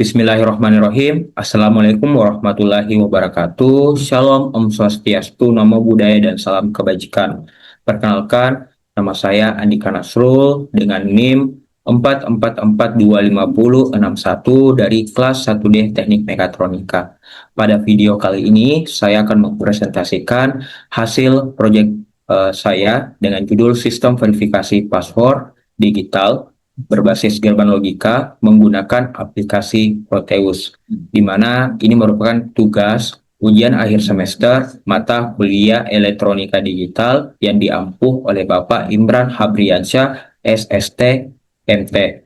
Bismillahirrahmanirrahim. Assalamualaikum warahmatullahi wabarakatuh. Shalom, Om Swastiastu, Namo Buddhaya, dan salam kebajikan. Perkenalkan, nama saya Andika Nasrul dengan NIM 444256061 dari kelas 1D Teknik Mekatronika. Pada video kali ini, saya akan mempresentasikan hasil proyek saya dengan judul Sistem Verifikasi Password Digital berbasis gerbang logika menggunakan aplikasi Proteus, di mana ini merupakan tugas ujian akhir semester mata kuliah elektronika digital yang diampuh oleh Bapak Imran Habriansyah, SST, MT.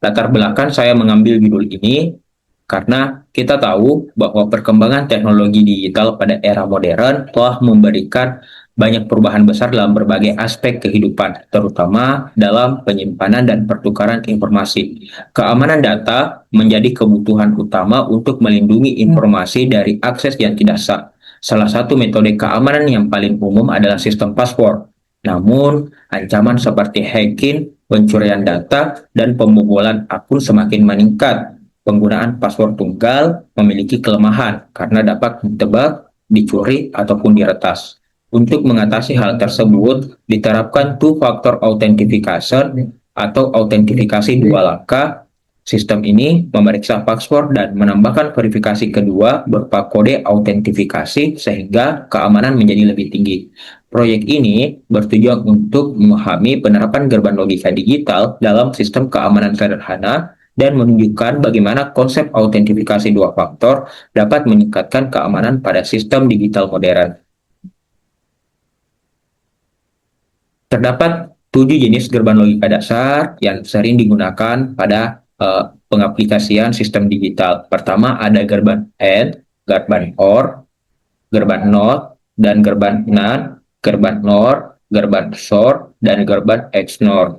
Latar belakang saya mengambil judul ini karena kita tahu bahwa perkembangan teknologi digital pada era modern telah memberikan banyak perubahan besar dalam berbagai aspek kehidupan, terutama dalam penyimpanan dan pertukaran informasi. Keamanan data menjadi kebutuhan utama untuk melindungi informasi dari akses yang tidak sah. Salah satu metode keamanan yang paling umum adalah sistem password. Namun, ancaman seperti hacking, pencurian data, dan pembobolan akun semakin meningkat. Penggunaan password tunggal memiliki kelemahan karena dapat ditebak, dicuri, ataupun diretas. Untuk mengatasi hal tersebut, diterapkan two-factor authentication atau autentifikasi dua langkah. Sistem ini memeriksa password dan menambahkan verifikasi kedua berupa kode autentifikasi sehingga keamanan menjadi lebih tinggi. Proyek ini bertujuan untuk memahami penerapan gerbang logika digital dalam sistem keamanan sederhana dan menunjukkan bagaimana konsep autentifikasi dua faktor dapat meningkatkan keamanan pada sistem digital modern. Terdapat 7 jenis gerbang logika dasar yang sering digunakan pada pengaplikasian sistem digital. Pertama ada gerbang AND, gerbang OR, gerbang NOT, dan gerbang NAND, gerbang NOR, gerbang SOR, dan gerbang XNOR.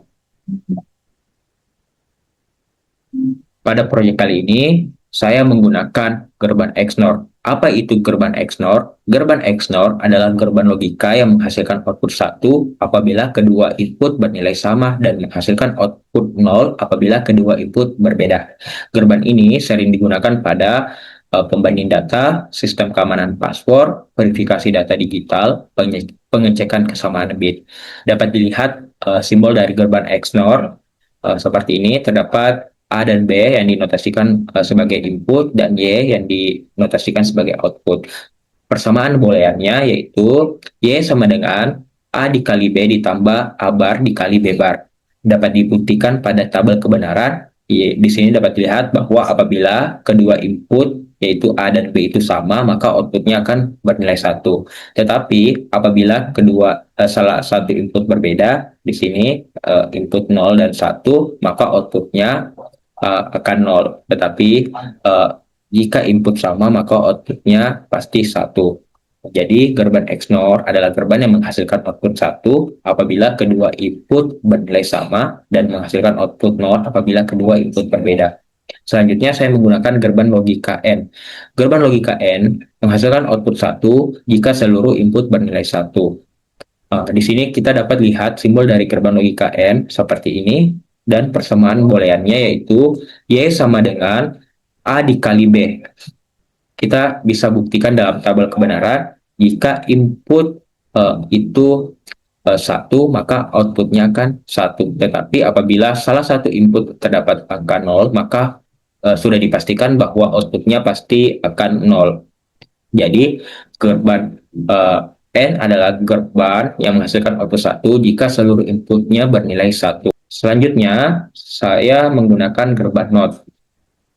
Pada proyek kali ini, saya menggunakan gerbang XNOR. Apa itu gerbang XNOR? Gerbang XNOR adalah gerbang logika yang menghasilkan output 1 apabila kedua input bernilai sama dan menghasilkan output 0 apabila kedua input berbeda. Gerbang ini sering digunakan pada pembanding data, sistem keamanan password, verifikasi data digital, pengecekan kesamaan bit. Dapat dilihat simbol dari gerbang XNOR seperti ini, terdapat A dan B yang dinotasikan sebagai input dan Y yang dinotasikan sebagai output. Persamaan booleannya yaitu Y sama dengan A dikali B ditambah A bar dikali B bar. Dapat dibuktikan pada tabel kebenaran. Di sini dapat dilihat bahwa apabila kedua input yaitu A dan B itu sama, maka outputnya akan bernilai 1. Tetapi apabila salah satu input berbeda, di sini input 0 dan 1, maka outputnya akan 0. Tetapi jika input sama, maka outputnya pasti 1. Jadi gerbang XNOR adalah gerbang yang menghasilkan output 1 apabila kedua input bernilai sama dan menghasilkan output 0 apabila kedua input berbeda. Selanjutnya saya menggunakan gerbang logika AND. Gerbang logika AND menghasilkan output 1 jika seluruh input bernilai 1. Di sini kita dapat lihat simbol dari gerbang logika AND seperti ini, dan persamaan booleannya yaitu Y sama dengan A dikali B. Kita bisa buktikan dalam tabel kebenaran, jika input itu 1, maka outputnya akan 1. Tetapi apabila salah satu input terdapat angka 0, maka sudah dipastikan bahwa outputnya pasti akan 0. Jadi gerbang N adalah gerbang yang menghasilkan output 1 jika seluruh inputnya bernilai 1. Selanjutnya, saya menggunakan gerbang NOT.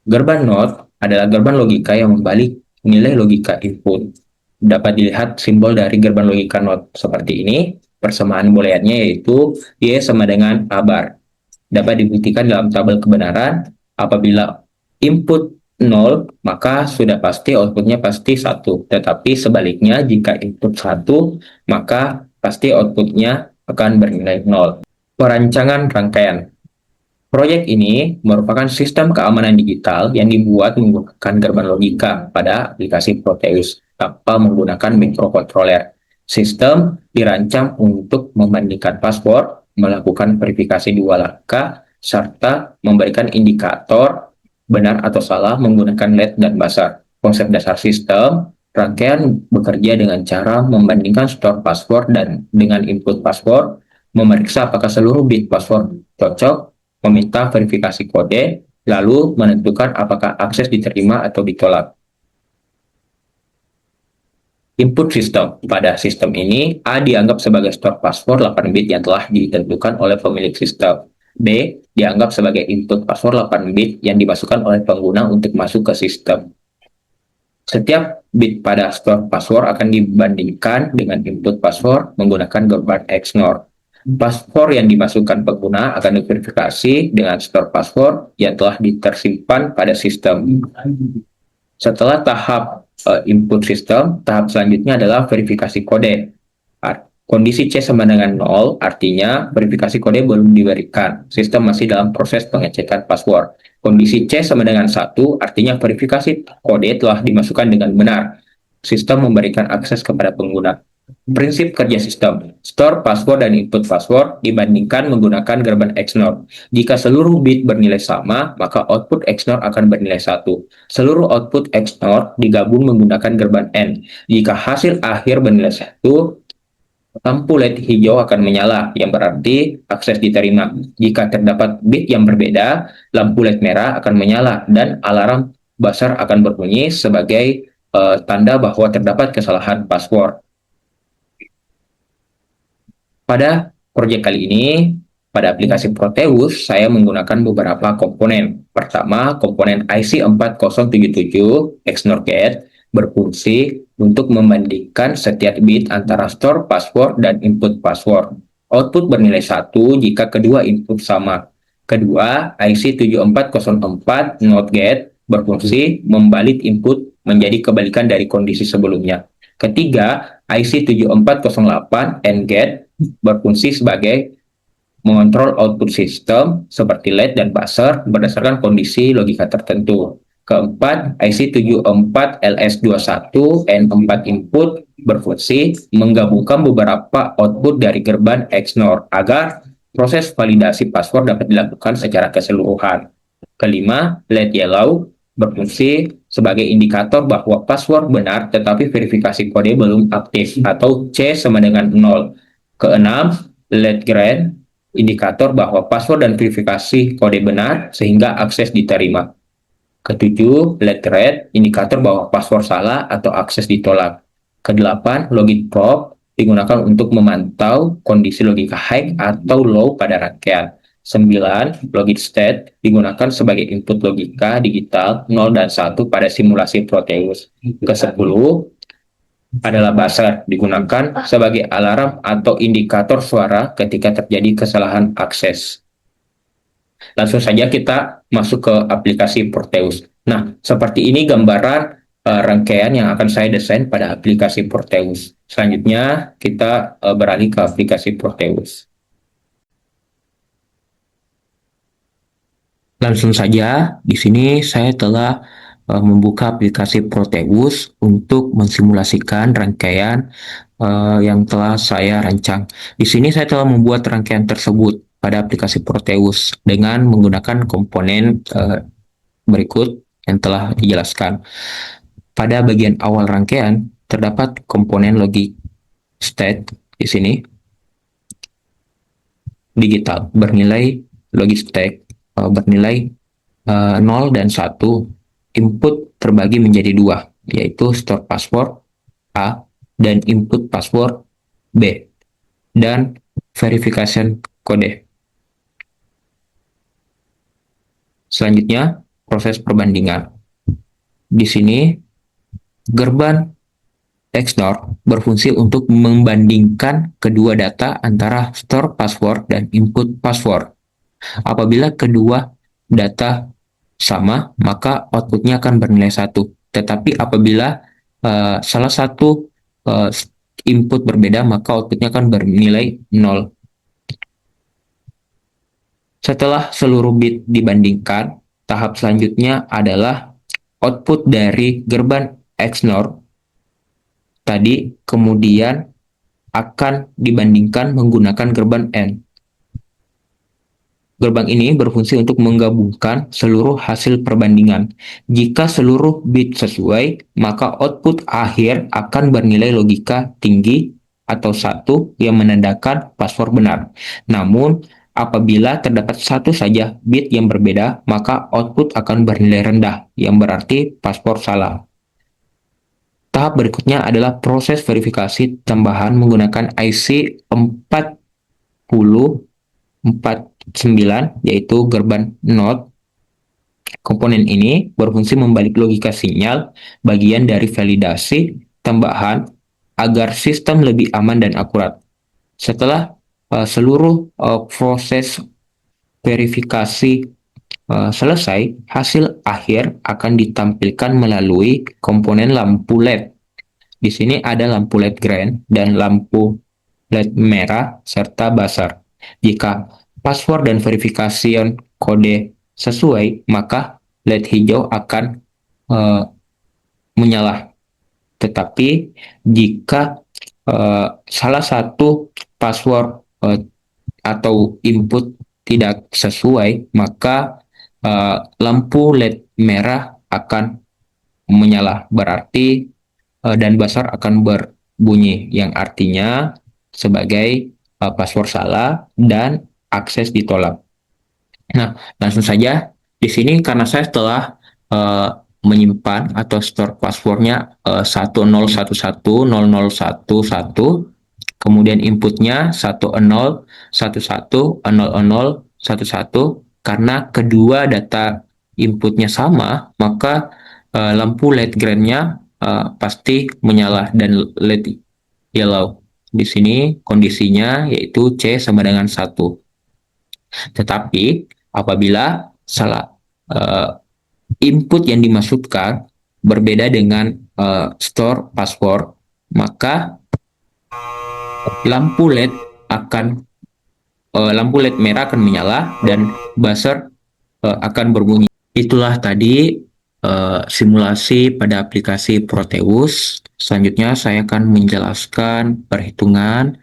Gerbang NOT adalah gerbang logika yang membalik nilai logika input. Dapat dilihat simbol dari gerbang logika NOT seperti ini. Persamaan booleannya yaitu Y sama dengan A bar. Dapat dibuktikan dalam tabel kebenaran, apabila input 0, maka sudah pasti outputnya pasti 1. Tetapi sebaliknya, jika input 1, maka pasti outputnya akan bernilai 0. Perancangan rangkaian. Proyek ini merupakan sistem keamanan digital yang dibuat menggunakan gerbang logika pada aplikasi Proteus tanpa menggunakan microcontroller. Sistem dirancang untuk membandingkan password, melakukan verifikasi dua langkah, serta memberikan indikator benar atau salah menggunakan LED dan buzzer. Konsep dasar sistem, rangkaian bekerja dengan cara membandingkan store password dan dengan input password, memeriksa apakah seluruh bit password cocok, meminta verifikasi kode, lalu menentukan apakah akses diterima atau ditolak. Input system. Pada sistem ini, A dianggap sebagai store password 8 bit yang telah ditentukan oleh pemilik sistem. B dianggap sebagai input password 8 bit yang dimasukkan oleh pengguna untuk masuk ke sistem. Setiap bit pada store password akan dibandingkan dengan input password menggunakan gerbang XNOR. Password yang dimasukkan pengguna akan diverifikasi dengan store password yang telah tersimpan pada sistem. Setelah tahap input sistem, tahap selanjutnya adalah verifikasi kode. Kondisi C sama dengan 0, artinya verifikasi kode belum diberikan. Sistem masih dalam proses pengecekan password. Kondisi C sama dengan 1, artinya verifikasi kode telah dimasukkan dengan benar. Sistem memberikan akses kepada pengguna. Prinsip kerja sistem, store password dan input password dibandingkan menggunakan gerbang XNOR. Jika seluruh bit bernilai sama, maka output XNOR akan bernilai 1. Seluruh output XNOR digabung menggunakan gerbang N. Jika hasil akhir bernilai 1, lampu LED hijau akan menyala, yang berarti akses diterima. Jika terdapat bit yang berbeda, lampu LED merah akan menyala dan alarm buzzer akan berbunyi sebagai tanda bahwa terdapat kesalahan password. Pada proyek kali ini, pada aplikasi Proteus, saya menggunakan beberapa komponen. Pertama, komponen IC 4077 XNOR Gate berfungsi untuk membandingkan setiap bit antara store password dan input password. Output bernilai 1 jika kedua input sama. Kedua, IC 7404 NOT Gate berfungsi membalit input menjadi kebalikan dari kondisi sebelumnya. Ketiga, IC 7408 AND Gate berfungsi sebagai mengontrol output sistem seperti LED dan buzzer berdasarkan kondisi logika tertentu. Keempat, IC 74LS21 N4 input berfungsi menggabungkan beberapa output dari gerbang XNOR agar proses validasi password dapat dilakukan secara keseluruhan. Kelima, LED yellow berfungsi sebagai indikator bahwa password benar tetapi verifikasi kode belum aktif atau C sama dengan 0. Keenam, LED green, indikator bahwa password dan verifikasi kode benar sehingga akses diterima. Ketujuh, LED red, indikator bahwa password salah atau akses ditolak. Kedelapan, logit probe digunakan untuk memantau kondisi logika high atau low pada rangkaian. 9. Logit state digunakan sebagai input logika digital 0 dan 1 pada simulasi Proteus. Ke-10 adalah buzzer, digunakan sebagai alarm atau indikator suara ketika terjadi kesalahan akses. Langsung saja kita masuk ke aplikasi Proteus. Nah, seperti ini gambaran rangkaian yang akan saya desain pada aplikasi Proteus. Selanjutnya, kita beralih ke aplikasi Proteus. Langsung saja, di sini saya telah membuka aplikasi Proteus untuk mensimulasikan rangkaian yang telah saya rancang. Di sini saya telah membuat rangkaian tersebut pada aplikasi Proteus dengan menggunakan komponen berikut yang telah dijelaskan. Pada bagian awal rangkaian terdapat komponen logic state di sini digital bernilai logic state bernilai 0 dan 1. Input terbagi menjadi dua, yaitu store password A dan input password B, dan verification kode. Selanjutnya, proses perbandingan. Di sini, gerbang XNOR berfungsi untuk membandingkan kedua data antara store password dan input password. Apabila kedua data sama, maka outputnya akan bernilai 1. Tetapi apabila salah satu input berbeda, maka outputnya akan bernilai 0. Setelah seluruh bit dibandingkan, tahap selanjutnya adalah output dari gerbang XNOR tadi kemudian akan dibandingkan menggunakan gerbang AND. Gerbang ini berfungsi untuk menggabungkan seluruh hasil perbandingan. Jika seluruh bit sesuai, maka output akhir akan bernilai logika tinggi atau satu yang menandakan password benar. Namun, apabila terdapat satu saja bit yang berbeda, maka output akan bernilai rendah, yang berarti password salah. Tahap berikutnya adalah proses verifikasi tambahan menggunakan IC 4049, yaitu gerbang NOT. Komponen ini berfungsi membalik logika sinyal, bagian dari validasi tambahan agar sistem lebih aman dan akurat. Setelah seluruh proses verifikasi selesai, hasil akhir akan ditampilkan melalui komponen lampu LED. Di sini ada lampu LED green dan lampu LED merah serta buzzer. Jika password dan verifikasi kode sesuai, maka LED hijau akan menyala. Tetapi jika salah satu password atau input tidak sesuai, maka lampu LED merah akan menyala. Berarti dan buzzer akan berbunyi, yang artinya sebagai password salah dan akses ditolak. Nah, langsung saja di sini karena saya telah menyimpan atau store passwordnya 10110011, kemudian inputnya 10110011. Karena kedua data inputnya sama, maka lampu LED green-nya pasti menyala dan LED yellow. Di sini kondisinya yaitu C sama dengan 1. Tetapi apabila salah input yang dimasukkan berbeda dengan store password, maka lampu LED merah akan menyala dan buzzer akan berbunyi. Itulah tadi simulasi pada aplikasi Proteus. Selanjutnya saya akan menjelaskan perhitungan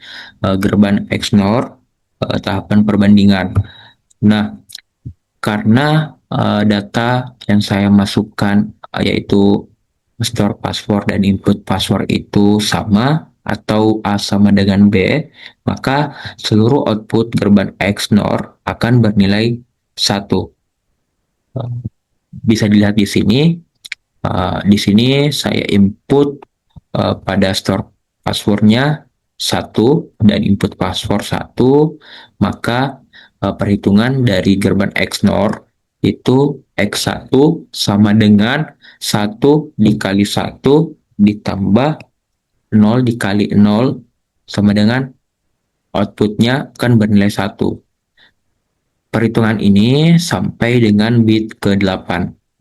gerbang XNOR tahapan perbandingan. Nah, karena data yang saya masukkan yaitu store password dan input password itu sama atau A sama dengan B, maka seluruh output gerbang XNOR akan bernilai 1. Bisa dilihat di sini. Di sini saya input pada store passwordnya 1 dan input password 1, maka perhitungan dari gerbang XNOR itu X1 sama dengan 1 dikali 1 ditambah 0 dikali 0 sama dengan outputnya akan bernilai 1. Perhitungan ini sampai dengan bit ke-8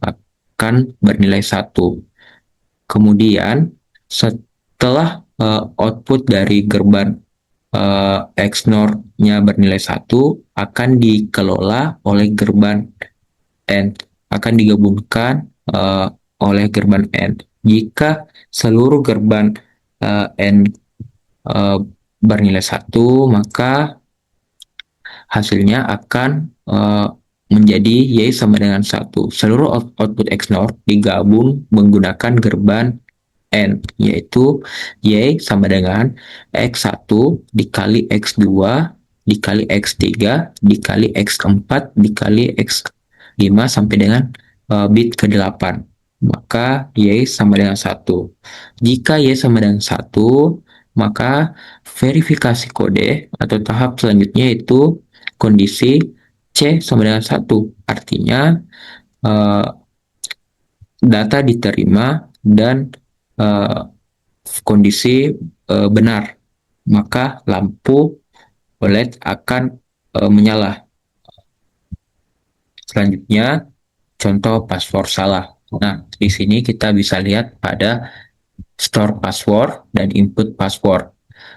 akan bernilai 1. Kemudian setelah output dari gerbang XNOR-nya bernilai 1 akan dikelola oleh gerbang AND, akan digabungkan oleh gerbang AND. Jika seluruh gerbang AND bernilai 1, maka hasilnya akan menjadi Y sama dengan 1. Seluruh output XNOR digabung menggunakan gerbang AND, yaitu Y sama dengan X1 dikali X2 dikali X3 dikali X4 dikali X5 sampai dengan bit ke-8. Maka Y sama dengan 1. Jika Y sama dengan 1, maka verifikasi kode atau tahap selanjutnya itu kondisi C sama dengan 1. Artinya data diterima dan kondisi benar, maka lampu LED akan menyala. Selanjutnya, contoh password salah. Nah, di sini kita bisa lihat pada store password dan input password.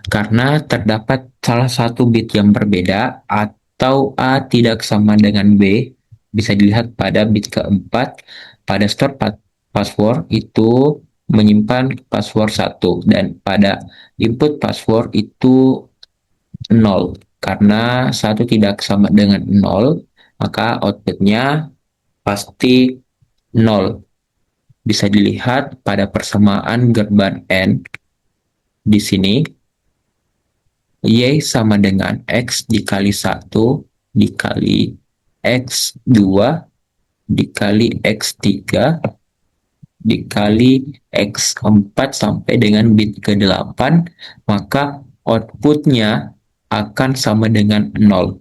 Karena terdapat salah satu bit yang berbeda atau A tidak sama dengan B, bisa dilihat pada bit keempat. Pada store password itu menyimpan password 1 dan pada input password itu 0. Karena 1 tidak sama dengan 0, maka outputnya pasti 0. Bisa dilihat pada persamaan gerban N di sini, Y sama dengan X dikali 1 dikali X2 dikali X3 dikali X4 sampai dengan bit ke-8, maka outputnya akan sama dengan 0.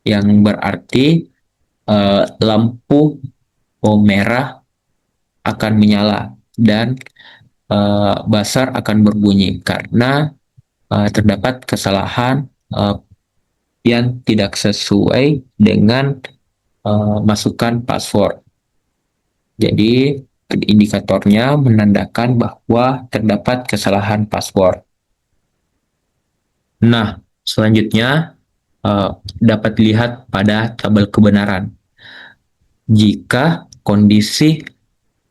Yang berarti lampu merah akan menyala dan buzzer akan berbunyi karena terdapat kesalahan yang tidak sesuai dengan masukan password. Jadi indikatornya menandakan bahwa terdapat kesalahan password. Nah, selanjutnya dapat dilihat pada tabel kebenaran. Jika kondisi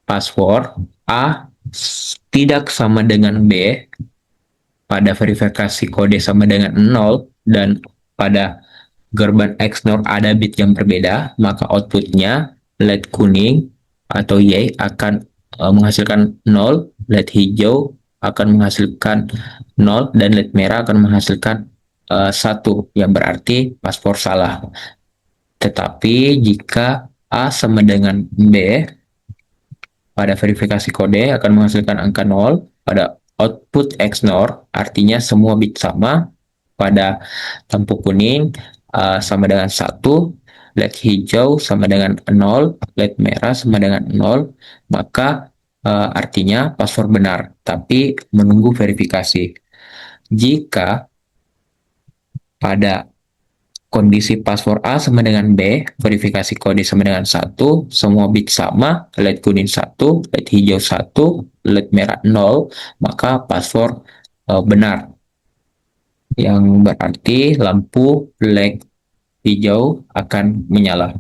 password A tidak sama dengan B, pada verifikasi kode sama dengan 0, dan pada gerban XNOR ada bit yang berbeda, maka outputnya LED kuning atau Y akan menghasilkan 0, LED hijau akan menghasilkan 0, dan LED merah akan menghasilkan 1, yang berarti paspor salah. Tetapi jika A sama dengan B, pada verifikasi kode akan menghasilkan angka 0, pada output XNOR artinya semua bit sama, pada lampu kuning sama dengan 1, LED hijau sama dengan 0, LED merah sama dengan 0, maka artinya password benar, tapi menunggu verifikasi. Jika pada kondisi password A sama dengan B, verifikasi kode sama dengan 1, semua bit sama, LED kuning 1, LED hijau 1, LED merah 0, maka password benar. Yang berarti lampu LED hijau akan menyala.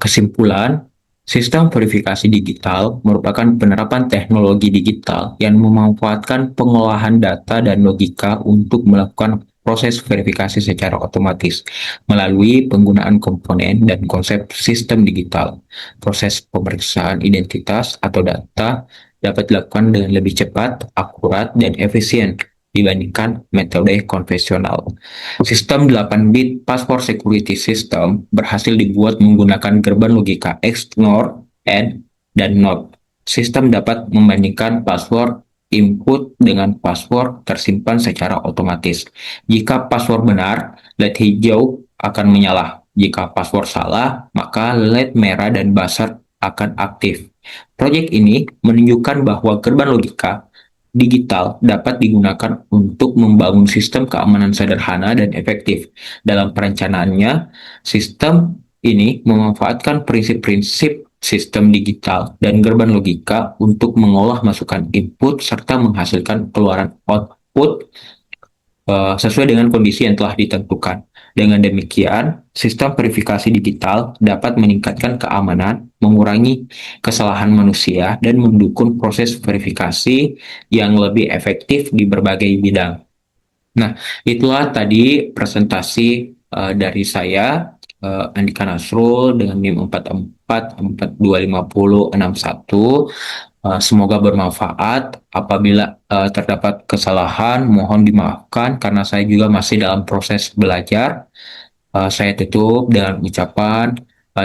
Kesimpulan, sistem verifikasi digital merupakan penerapan teknologi digital yang memanfaatkan pengolahan data dan logika untuk melakukan proses verifikasi secara otomatis melalui penggunaan komponen dan konsep sistem digital. Proses pemeriksaan identitas atau data dapat dilakukan dengan lebih cepat, akurat, dan efisien dibandingkan metode konvensional. Sistem 8-bit Password Security System berhasil dibuat menggunakan gerban logika XNOR, AND, dan NOT. Sistem dapat membandingkan password input dengan password tersimpan secara otomatis. Jika password benar, LED hijau akan menyala. Jika password salah, maka LED merah dan buzzer akan aktif. Proyek ini menunjukkan bahwa gerban logika digital dapat digunakan untuk membangun sistem keamanan sederhana dan efektif. Dalam perencanaannya, sistem ini memanfaatkan prinsip-prinsip sistem digital dan gerban logika untuk mengolah masukan input serta menghasilkan keluaran output sesuai dengan kondisi yang telah ditentukan. Dengan demikian, sistem verifikasi digital dapat meningkatkan keamanan, mengurangi kesalahan manusia, dan mendukung proses verifikasi yang lebih efektif di berbagai bidang. Nah, itulah tadi presentasi dari saya, Andika Nasrul, dengan NIM 44425061. Semoga bermanfaat. Apabila terdapat kesalahan, mohon dimaafkan karena saya juga masih dalam proses belajar. Saya tutup dengan ucapan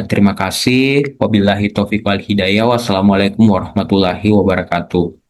terima kasih. Wabillahi taufiq wal hidayah. Wassalamualaikum warahmatullahi wabarakatuh.